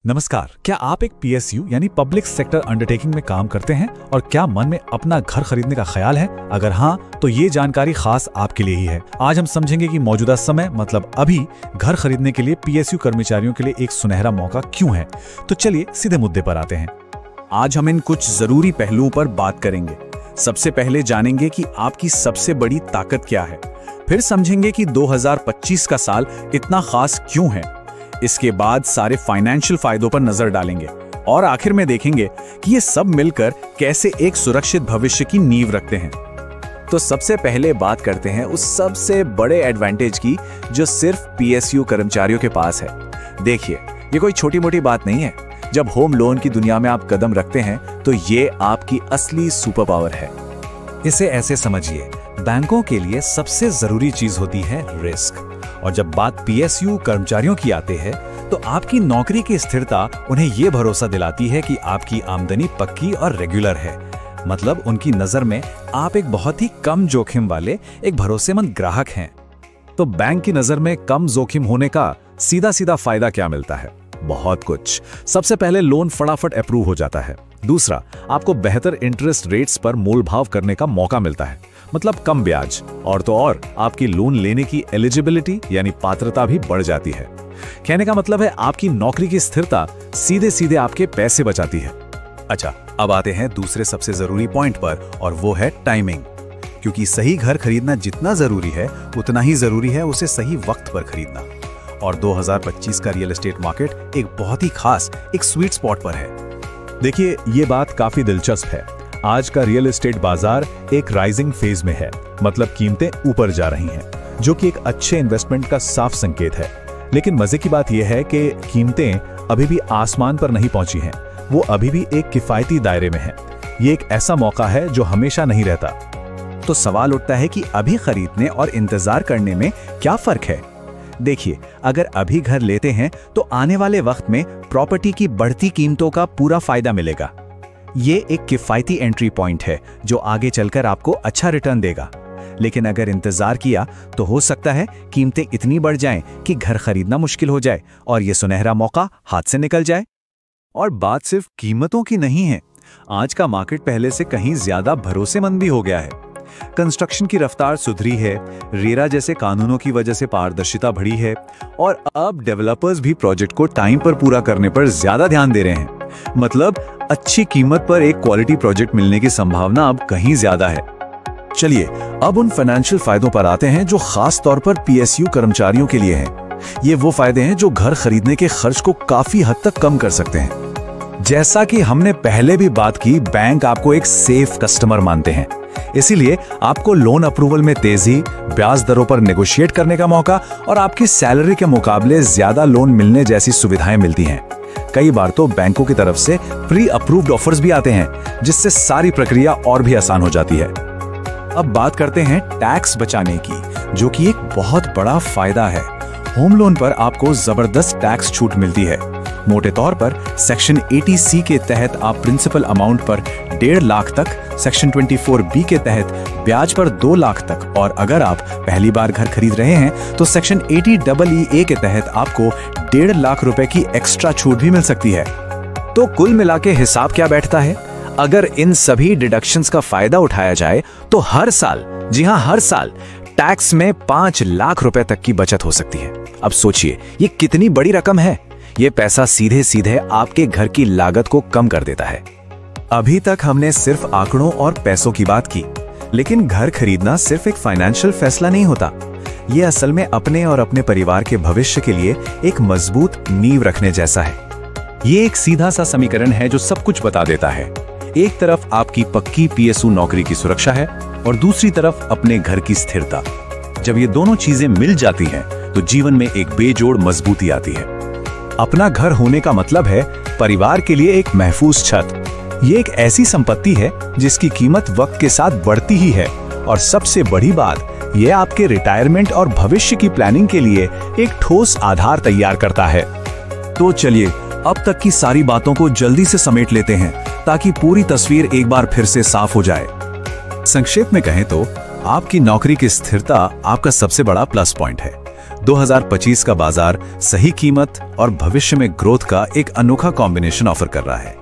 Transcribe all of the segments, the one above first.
नमस्कार। क्या आप एक पीएसयू यानी पब्लिक सेक्टर अंडरटेकिंग में काम करते हैं और क्या मन में अपना घर खरीदने का ख्याल है? अगर हाँ, तो ये जानकारी खास आपके लिए ही है। आज हम समझेंगे कि मौजूदा समय मतलब अभी घर खरीदने के लिए पीएसयू कर्मचारियों के लिए एक सुनहरा मौका क्यों है। तो चलिए सीधे मुद्दे पर आते हैं। आज हम इन कुछ जरूरी पहलुओं पर बात करेंगे। सबसे पहले जानेंगे कि आपकी सबसे बड़ी ताकत क्या है, फिर समझेंगे कि 2025 का साल इतना खास क्यों है। इसके बाद सारे फाइनेंशियल फायदों पर नजर डालेंगे और आखिर में देखेंगे कि ये सब मिलकर कैसे एक सुरक्षित भविष्य की नींव रखते हैं। तो सबसे पहले बात करते हैं उस सबसे बड़े एडवांटेज की जो सिर्फ पीएसयू कर्मचारियों के पास है। देखिए, ये कोई छोटी मोटी बात नहीं है। जब होम लोन की दुनिया में आप कदम रखते हैं तो ये आपकी असली सुपर पावर है। इसे ऐसे समझिए, बैंकों के लिए सबसे जरूरी चीज होती है रिस्क, और जब बात पीएसयू कर्मचारियों की आती है तो आपकी नौकरी की स्थिरता उन्हें यह भरोसा दिलाती है कि आपकी आमदनी पक्की और रेगुलर है। मतलब उनकी नजर में आप एक बहुत ही कम जोखिम वाले एक भरोसेमंद ग्राहक हैं। तो बैंक की नजर में कम जोखिम होने का सीधा सीधा फायदा क्या मिलता है? बहुत कुछ। सबसे पहले लोन फटाफट अप्रूव हो जाता है। दूसरा, आपको बेहतर इंटरेस्ट रेट्स पर मोल भाव करने का मौका मिलता है, मतलब कम ब्याज। और तो और आपकी लोन लेने की एलिजिबिलिटी यानी पात्रता भी बढ़ जाती है। कहने का मतलब है आपकी नौकरी की स्थिरता सीधे सीधे आपके पैसे बचाती है। अच्छा, अब आते हैं दूसरे सबसे जरूरी पॉइंट पर, और वो है टाइमिंग। क्योंकि सही घर खरीदना जितना जरूरी है उतना ही जरूरी है उसे सही वक्त पर खरीदना। और 2025 का रियल एस्टेट मार्केट एक बहुत ही खास, एक स्वीट स्पॉट पर है। देखिए, ये बात काफी दिलचस्प है। आज का रियल एस्टेट बाजार एक राइजिंग फेज में है, मतलब कीमतें ऊपर जा रही हैं, जो कि एक अच्छे इन्वेस्टमेंट का साफ संकेत है। लेकिन मजे की बात यह है कि कीमतें अभी भी आसमान पर नहीं पहुंची हैं, वो अभी भी एक किफायती दायरे में हैं। ये एक ऐसा मौका है जो हमेशा नहीं रहता। तो सवाल उठता है कि अभी खरीदने और इंतजार करने में क्या फर्क है? देखिए, अगर अभी घर लेते हैं तो आने वाले वक्त में प्रॉपर्टी की बढ़ती कीमतों का पूरा फायदा मिलेगा। ये एक किफायती एंट्री पॉइंट है जो आगे चलकर आपको अच्छा रिटर्न देगा। लेकिन अगर इंतजार किया तो हो सकता है कीमतें इतनी बढ़ जाएं कि घर खरीदना मुश्किल हो जाए और ये सुनहरा मौका हाथ से निकल जाए। और बात सिर्फ कीमतों की नहीं है। आज का मार्केट पहले से कहीं ज्यादा भरोसेमंद भी हो गया है। कंस्ट्रक्शन की रफ्तार सुधरी है, रेरा जैसे कानूनों की वजह से पारदर्शिता बढ़ी है, और अब डेवलपर्स भी प्रोजेक्ट को टाइम पर पूरा करने पर ज्यादा ध्यान दे रहे हैं। मतलब अच्छी कीमत पर एक क्वालिटी प्रोजेक्ट मिलने की संभावना अब कहीं ज्यादा है। चलिए, अब उन फाइनेंशियल फायदों पर आते हैं जो खास तौर पर पीएसयू कर्मचारियों के लिए हैं। ये वो फायदे हैं जो घर खरीदने के खर्च को काफी हद तक कम कर सकते हैं। जैसा कि हमने पहले भी बात की, बैंक आपको एक सेफ कस्टमर मानते हैं, इसीलिए आपको लोन अप्रूवल में तेजी, ब्याज दरों पर नेगोशिएट करने का मौका और आपकी सैलरी के मुकाबले ज्यादा लोन मिलने जैसी सुविधाएं मिलती हैं। कई बार तो बैंकों की तरफ से प्री अप्रूव्ड ऑफर्स भी आते हैं, जिससे सारी प्रक्रिया और भी आसान हो जाती है। अब बात करते हैं टैक्स बचाने की, जो कि एक बहुत बड़ा फायदा है। होम लोन पर आपको जबरदस्त टैक्स छूट मिलती है। मोटे तौर पर सेक्शन 80C के तहत आप प्रिंसिपल अमाउंट पर 1.5 लाख तक, सेक्शन 24B के तहत ब्याज पर 2 लाख तक, और अगर आप पहली बार घर खरीद रहे हैं तो सेक्शन 80EE के तहत आपको 1.5 लाख रुपए की एक्स्ट्रा छूट भी मिल सकती है। तो कुल मिला के हिसाब क्या बैठता है? अगर इन सभी डिडक्शंस का फायदा उठाया जाए तो हर साल, जी हां हर साल, टैक्स में 5 लाख रुपए तक की बचत हो सकती है। अब सोचिए, ये कितनी बड़ी रकम है। ये पैसा सीधे सीधे आपके घर की लागत को कम कर देता है। अभी तक हमने सिर्फ आंकड़ों और पैसों की बात की, लेकिन घर खरीदना सिर्फ एक फाइनेंशियल फैसला नहीं होता। ये असल में अपने और अपने परिवार के भविष्य के लिए एक मजबूत नींव रखने जैसा है। ये एक सीधा सा समीकरण है जो सब कुछ बता देता है। एक तरफ आपकी पक्की पीएसयू नौकरी की सुरक्षा है और दूसरी तरफ अपने घर की स्थिरता। जब ये दोनों चीजें मिल जाती हैं तो जीवन में एक बेजोड़ मजबूती आती है। अपना घर होने का मतलब है परिवार के लिए एक महफूज छत। ये एक ऐसी संपत्ति है जिसकी कीमत वक्त के साथ बढ़ती ही है, और सबसे बड़ी बात, ये आपके रिटायरमेंट और भविष्य की प्लानिंग के लिए एक ठोस आधार तैयार करता है। तो चलिए, अब तक की सारी बातों को जल्दी से समेट लेते हैं ताकि पूरी तस्वीर एक बार फिर से साफ हो जाए। संक्षेप में कहें तो आपकी नौकरी की स्थिरता आपका सबसे बड़ा प्लस पॉइंट है। 2025 का बाजार सही कीमत और भविष्य में ग्रोथ का एक अनोखा कॉम्बिनेशन ऑफर कर रहा है।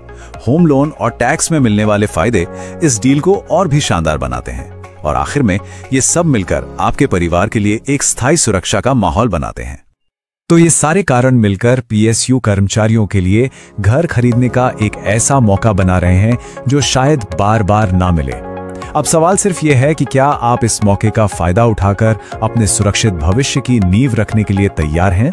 होम लोन और टैक्स में मिलने वाले फायदे इस डील को और भी शानदार बनाते हैं और आखिर में ये सब मिलकर आपके परिवार के लिए एक स्थायी सुरक्षा का माहौल बनाते हैं। तो ये सारे कारण मिलकर पीएसयू कर्मचारियों के लिए घर खरीदने का एक ऐसा मौका बना रहे हैं जो शायद बार बार ना मिले। अब सवाल सिर्फ ये है कि क्या आप इस मौके का फायदा उठाकर अपने सुरक्षित भविष्य की नींव रखने के लिए तैयार हैं?